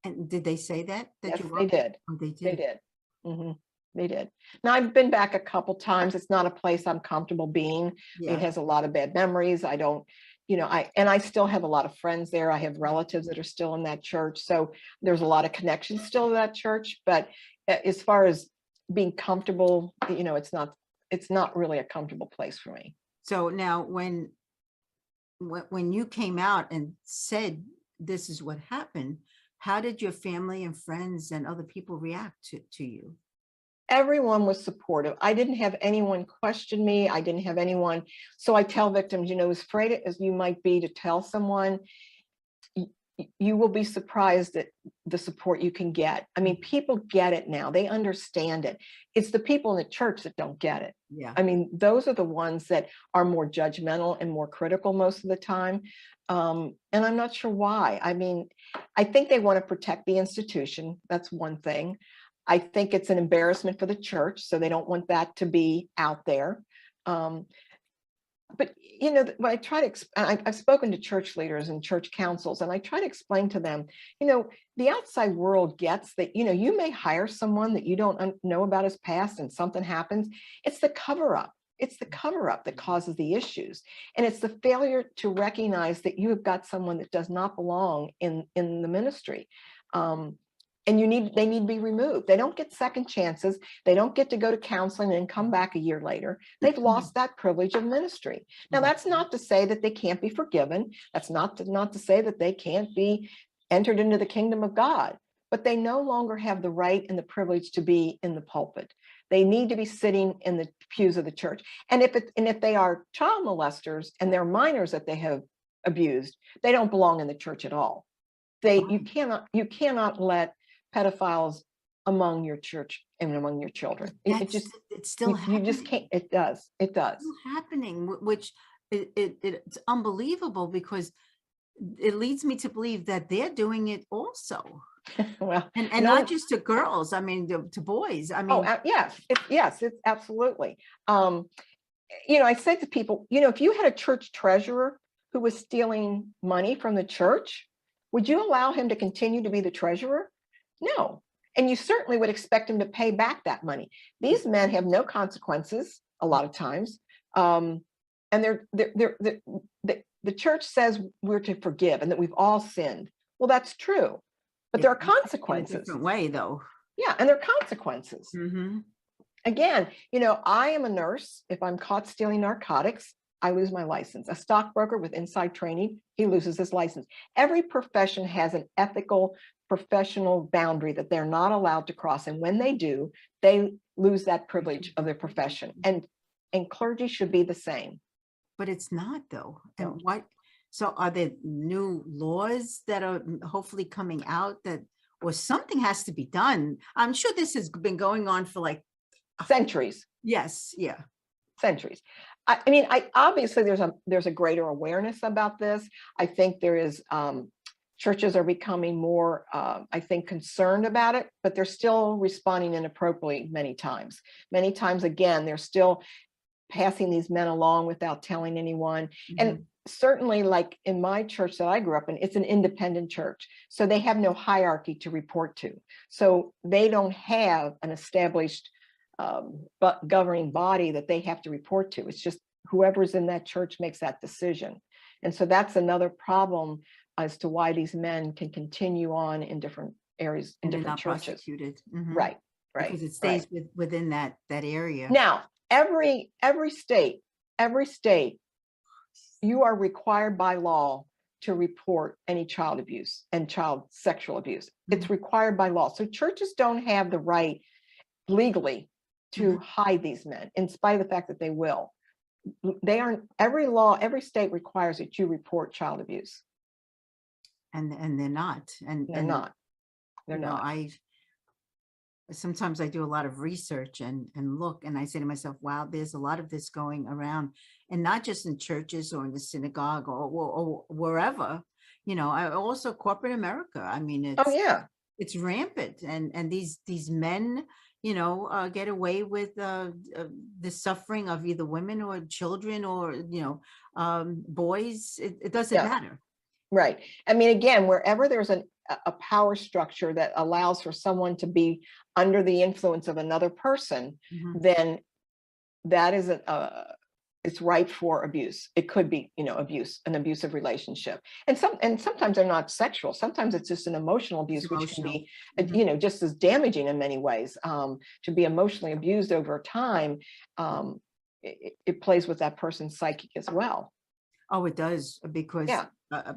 And did they say that? Yes, they did. Oh, they did. They did. Mm-hmm. They did. Now, I've been back a couple times. It's not a place I'm comfortable being. Yeah. It has a lot of bad memories. I don't, I still have a lot of friends there. I have relatives that are still in that church. So there's a lot of connections still to that church. But as far as being comfortable, it's not really a comfortable place for me. So now when you came out and said, this is what happened, how did your family and friends and other people react to you? Everyone was supportive. I didn't have anyone question me. I didn't have anyone. So I tell victims, as afraid as you might be to tell someone, you will be surprised at the support you can get. I mean, people get it now. They understand it. It's the people in the church that don't get it. Yeah. I mean, those are the ones that are more judgmental and more critical most of the time. And I'm not sure why. I mean, I think they want to protect the institution. That's one thing. I think it's an embarrassment for the church, so they don't want that to be out there. But, when I try to, I've spoken to church leaders and church councils, and I try to explain to them, the outside world gets that, you may hire someone that you don't know about his past and something happens. It's the cover up. It's the cover-up that causes the issues. And it's the failure to recognize that you have got someone that does not belong in the ministry. And they need to be removed. They don't get second chances. They don't get to go to counseling and come back a year later. They've lost that privilege of ministry. Now, that's not to say that they can't be forgiven. That's not to say that they can't be entered into the kingdom of God, but they no longer have the right and the privilege to be in the pulpit. They need to be sitting in the pews of the church. And if they are child molesters and they're minors that they have abused, they don't belong in the church at all. You cannot let pedophiles among your church and among your children. It's still happening. You just can't. It does. It's still happening, which it's unbelievable, because it leads me to believe that they're doing it also. Well, and not just to girls. I mean, to boys. I mean, yes, it's absolutely. I say to people, if you had a church treasurer who was stealing money from the church, would you allow him to continue to be the treasurer? No. And you certainly would expect him to pay back that money. These men have no consequences a lot of times. And the church says we're to forgive and that we've all sinned. Well, that's true. But there are consequences. In a different way, though. Yeah, and there are consequences. Mm-hmm. Again, I am a nurse. If I'm caught stealing narcotics, I lose my license. A stockbroker with inside training, he loses his license. Every profession has an ethical, professional boundary that they're not allowed to cross. And when they do, they lose that privilege of their profession. And clergy should be the same. But it's not, though. No. And so are there new laws that are hopefully coming out or something has to be done? I'm sure this has been going on for like centuries. Yes. Yeah. Centuries. I obviously there's a greater awareness about this. I think there is churches are becoming more, I think, concerned about it, but they're still responding inappropriately many times. Many times, again, they're still passing these men along without telling anyone. Mm-hmm. And certainly, like in my church that I grew up in, it's an independent church. So they have no hierarchy to report to. So they don't have an established governing body that they have to report to. It's just whoever's in that church makes that decision. And so that's another problem as to why these men can continue on in different areas, in different churches. Prosecuted. Mm-hmm. Right. Because it stays within that area. Now, every state, you are required by law to report any child abuse and child sexual abuse. Mm-hmm. It's required by law. So churches don't have the right legally to hide these men, in spite of the fact that they will. Every state requires that you report child abuse. And they're not. They're not. Sometimes I do a lot of research and look, and I say to myself, wow, there's a lot of this going around, and not just in churches or in the synagogue or wherever, also corporate America. I mean, it's rampant. And these men, get away with the suffering of either women or children or, boys. It doesn't matter. Right. I mean, again, wherever there's a power structure that allows for someone to be under the influence of another person, then that is it's ripe for abuse. It could be, abuse, an abusive relationship. And sometimes they're not sexual. Sometimes it's just an emotional abuse, which can be, just as damaging in many ways. To be emotionally abused over time, it plays with that person's psyche as well. Oh, it does, because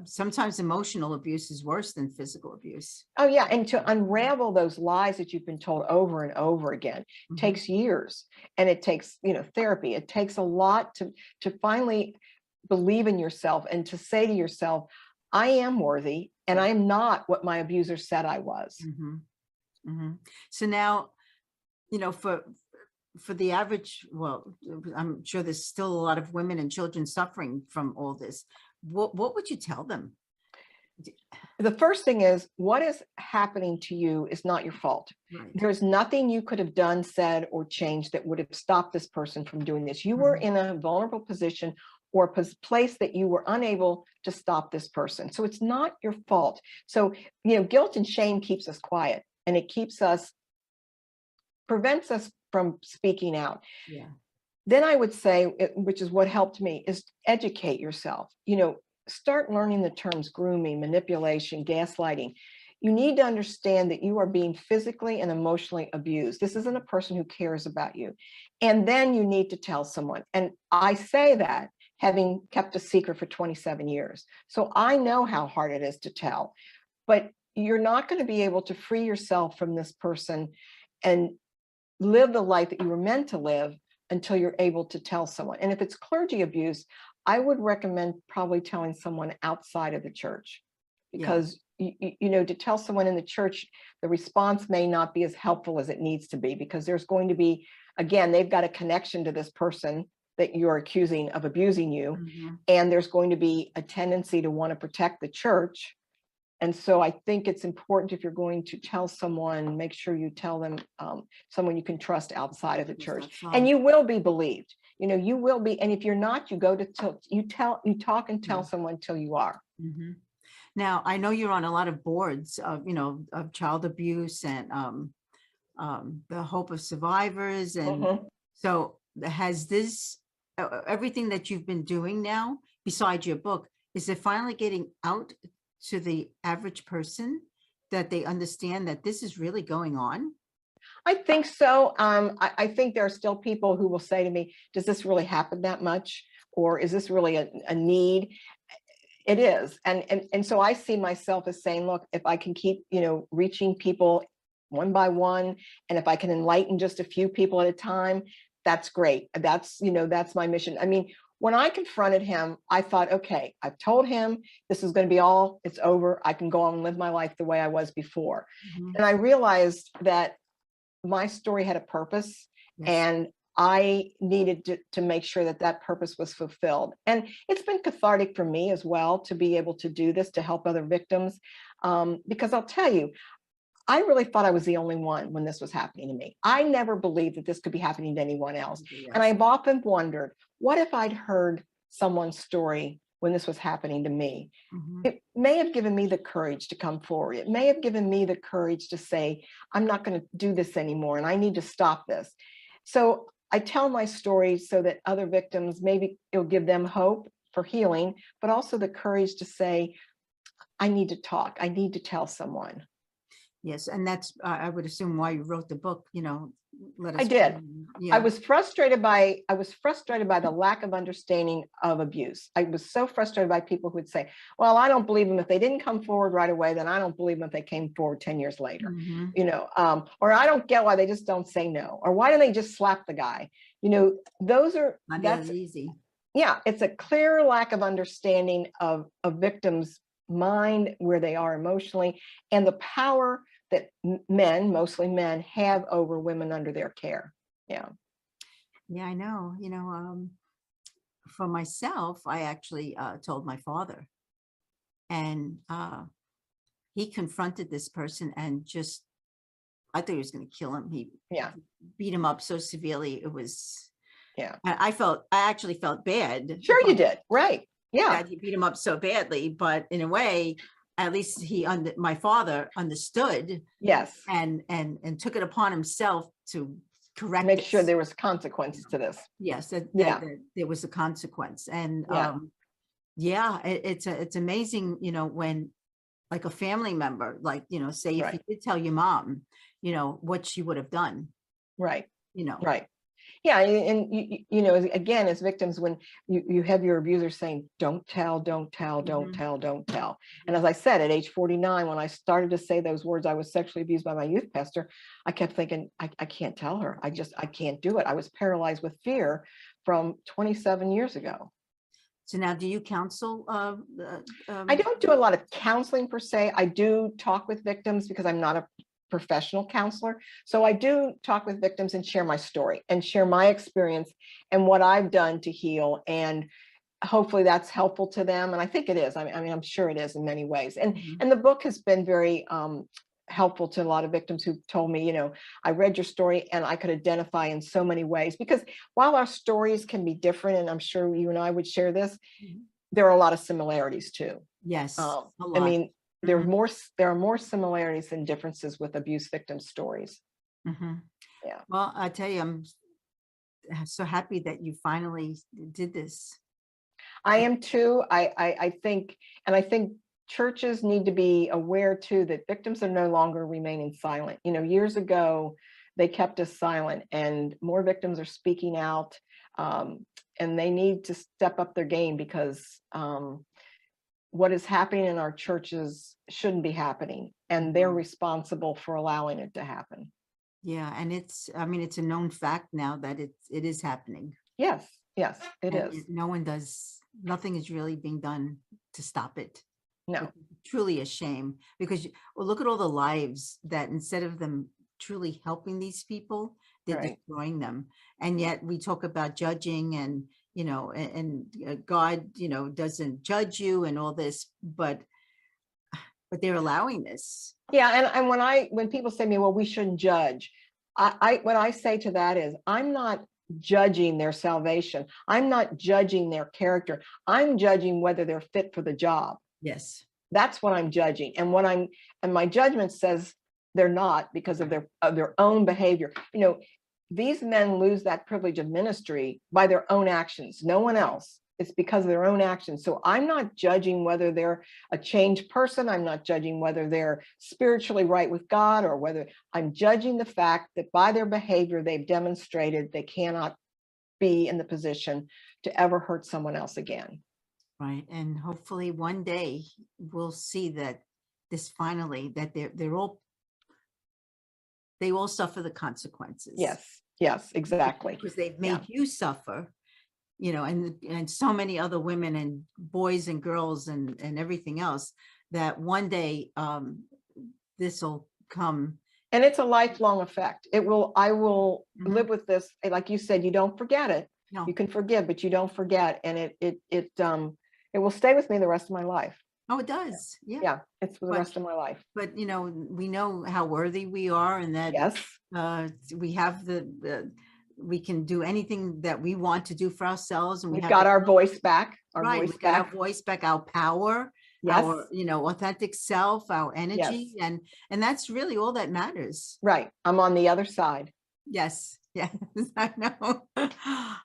sometimes emotional abuse is worse than physical abuse. Oh, yeah. And to unravel those lies that you've been told over and over again takes years. And it takes, therapy. It takes a lot to finally believe in yourself and to say to yourself, I am worthy and I'm not what my abuser said I was. So now, for the average, I'm sure there's still a lot of women and children suffering from all this. What would you tell them? The first thing is, what is happening to you is not your fault. Right. There's nothing you could have done, said, or changed that would have stopped this person from doing this. You were in a vulnerable position or a place that you were unable to stop this person. So it's not your fault. So, guilt and shame keeps us quiet, and it prevents us from speaking out. Yeah. then I would say, which is what helped me, is educate yourself. Start learning the terms grooming, manipulation, gaslighting. You need to understand that you are being physically and emotionally abused. This isn't a person who cares about you. And then you need to tell someone. And I say that having kept a secret for 27 years. So I know how hard it is to tell, but you're not going to be able to free yourself from this person and live the life that you were meant to live until you're able to tell someone. And if it's clergy abuse, I would recommend probably telling someone outside of the church, because to tell someone in the church, the response may not be as helpful as it needs to be, because there's going to be, again, they've got a connection to this person that you're accusing of abusing you. Mhm. And there's going to be a tendency to want to protect the church. And so I think it's important, if you're going to tell someone, make sure you tell them someone you can trust outside of the church, and you will be believed. You will be. And if you're not, you go to you talk and tell someone till you are. Mhm. Now, I know you're on a lot of boards of, of child abuse and the Hope of Survivors. And so has this, everything that you've been doing now, besides your book, is it finally getting out to the average person, that they understand that this is really going on? I think so. I think there are still people who will say to me, does this really happen that much? Or is this really a need? It is. And so I see myself as saying, look, if I can keep, reaching people one by one, and if I can enlighten just a few people at a time, that's great. That's my mission. I mean, when I confronted him, I thought, okay, I've told him this is going to be all, it's over. I can go on and live my life the way I was before. And I realized that my story had a purpose, and I needed to make sure that purpose was fulfilled. And it's been cathartic for me as well to be able to do this, to help other victims. Because I'll tell you, I really thought I was the only one when this was happening to me. I never believed that this could be happening to anyone else. And I've often wondered, what if I'd heard someone's story when this was happening to me? It may have given me the courage to come forward. It may have given me the courage to say, I'm not going to do this anymore, and I need to stop this. So I tell my story so that other victims, maybe it'll give them hope for healing, but also the courage to say, I need to talk. I need to tell someone. Yes, and that's, I would assume, why you wrote the book, let us. I did. I was frustrated by the lack of understanding of abuse. I was so frustrated by people who would say, well, I don't believe them if they didn't come forward right away, then I don't believe them if they came forward 10 years later, or I don't get why they just don't say no, or why don't they just slap the guy? That's easy. Yeah, it's a clear lack of understanding of a victim's mind, where they are emotionally, and the power that men, mostly men, have over women under their care. Yeah, I know. For myself, I actually told my father, and he confronted this person, and just, I thought he was going to kill him. He beat him up so severely. It was, I actually felt bad. Sure you did. Right. Yeah. That he beat him up so badly, but in a way, at least my father understood. Yes. And took it upon himself to make sure there was consequences to this. Yes. That there was a consequence. And it's amazing, when, like, a family member, like, say if you did tell your mom, what she would have done. Right. Right. Yeah, and again, as victims, when you have your abuser saying, don't tell, don't tell, don't tell, don't tell. And as I said, at age 49, when I started to say those words, I was sexually abused by my youth pastor, I kept thinking, I can't tell her. I can't do it. I was paralyzed with fear from 27 years ago. So now, do you counsel? I don't do a lot of counseling per se. I do talk with victims because I'm not a professional counselor. So I do talk with victims and share my story and share my experience and what I've done to heal. And hopefully that's helpful to them. And I think it is. I mean, I'm sure it is in many ways. And the book has been very helpful to a lot of victims who told me, I read your story and I could identify in so many ways, because while our stories can be different, and I'm sure you and I would share this, there are a lot of similarities too. Yes. I mean, there are more similarities than differences with abuse victim stories. Yeah. Well, I tell you, so happy that you finally did this. I am too. I think, and I think churches need to be aware too that victims are no longer remaining silent. Years ago, they kept us silent, and more victims are speaking out, and they need to step up their game, because what is happening in our churches shouldn't be happening, and they're responsible for allowing it to happen. Yeah, and it's a known fact now that it is happening. Yes, it And is. nothing is really being done to stop it. No. It's truly a shame, because look at all the lives that, instead of them truly helping these people, they're Right. destroying them. And yet we talk about judging, and God, doesn't judge you and all this, but they're allowing this. Yeah, and when people say to me, well, we shouldn't judge, what I say to that is, I'm not judging their salvation. I'm not judging their character. I'm judging whether they're fit for the job. Yes. That's what I'm judging. And my judgment says they're not, because of their own behavior. These men lose that privilege of ministry by their own actions, no one else. It's because of their own actions. So I'm not judging whether they're a changed person. I'm not judging whether they're spiritually right with God, or whether I'm judging the fact that by their behavior, they've demonstrated they cannot be in the position to ever hurt someone else again. Right. And hopefully one day we'll see that that they all suffer the consequences. Yes, exactly. Because they've made you suffer, and so many other women and boys and girls and everything else, that one day this will come. And it's a lifelong effect. I will live with this. Like you said, you don't forget it. No. You can forgive, but you don't forget. And it will stay with me the rest of my life. Oh, it does. Yeah. Yeah. It's for the rest of my life. But, we know how worthy we are, and that we have we can do anything that we want to do for ourselves. And we've got our voice back. Our voice back, our power, our, authentic self, our energy. Yes. And that's really all that matters. Right. I'm on the other side. Yes. Yeah. I know.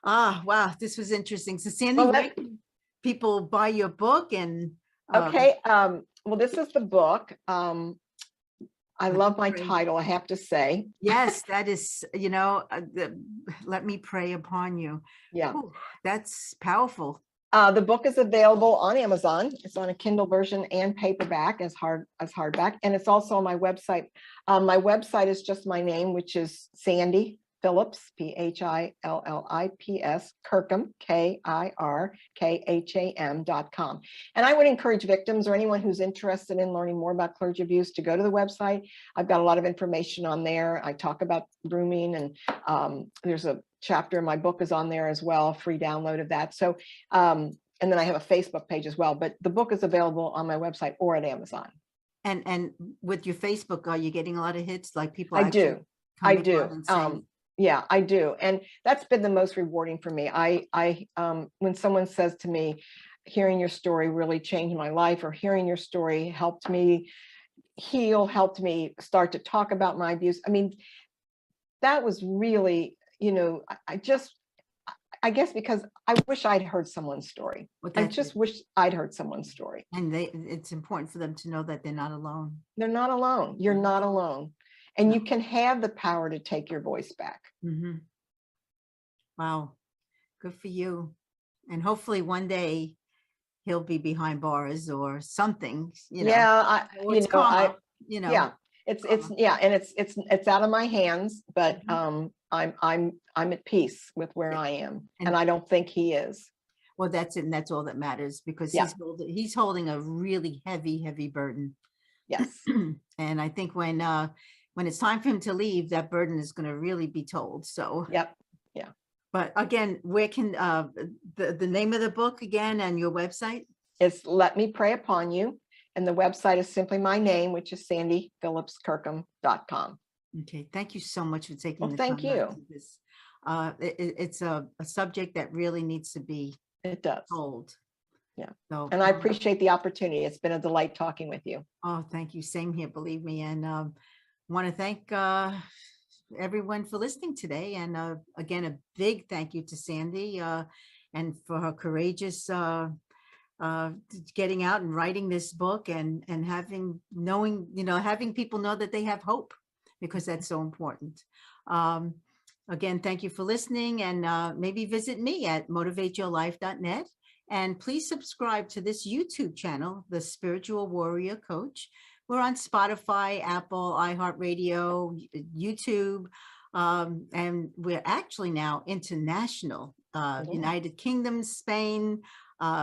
Wow. This was interesting. So Sandy, where can people buy your book? And okay. Well, this is the book. I love my title, I have to say. Yes, that is, let me pray upon you. Yeah. Ooh, that's powerful. The book is available on Amazon. It's on a Kindle version and paperback as hardback. And it's also on my website. My website is just my name, which is Sandy Phillips, Phillips, Kirkham, KIRKHAM.com. And I would encourage victims or anyone who's interested in learning more about clergy abuse to go to the website. I've got a lot of information on there. I talk about grooming, and there's a chapter in my book is on there as well, free download of that. So, and then I have a Facebook page as well, but the book is available on my website or at Amazon. And with your Facebook, are you getting a lot of hits? Like people? I do. Yeah, I do. And that's been the most rewarding for me. When someone says to me, hearing your story really changed my life, or hearing your story helped me heal, helped me start to talk about my abuse. I mean, that was really, I guess because I wish I'd heard someone's story. I just wish I'd heard someone's story. And it's important for them to know that they're not alone. They're not alone. You're not alone. And you can have the power to take your voice back. Mm-hmm. Wow. Good for you. And hopefully one day he'll be behind bars or something, Yeah. It's out of my hands, but I'm at peace with where I am. And I don't think he is. Well, that's it. And that's all that matters, because he's holding a really heavy burden. Yes. And I think when it's time for him to leave, that burden is going to really be told. So, yep. Yeah. But again, where can the name of the book again and your website? It's Let Me Pray Upon You. And the website is simply my name, which is sandyphillipskirkham.com. Okay. Thank you so much for taking the time. Thank you. This. It's a subject that really needs to be told. Yeah. So, and I appreciate the opportunity. It's been a delight talking with you. Oh, thank you. Same here, believe me. And want to thank everyone for listening today. And again, a big thank you to Sandy and for her courageous getting out and writing this book and having people know that they have hope, because that's so important. Again, thank you for listening, and maybe visit me at motivateyourlife.net. And please subscribe to this YouTube channel, The Spiritual Warrior Coach. We're on Spotify, Apple, iHeartRadio, YouTube, and we're actually now international, United Kingdom, Spain,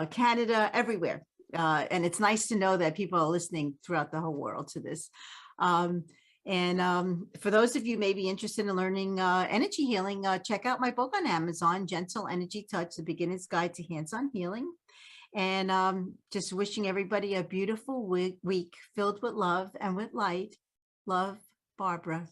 Canada, everywhere. And it's nice to know that people are listening throughout the whole world to this. For those of you may be interested in learning energy healing, check out my book on Amazon, Gentle Energy Touch, The Beginner's Guide to Hands-on Healing. And just wishing everybody a beautiful week filled with love and with light. Love, Barbara.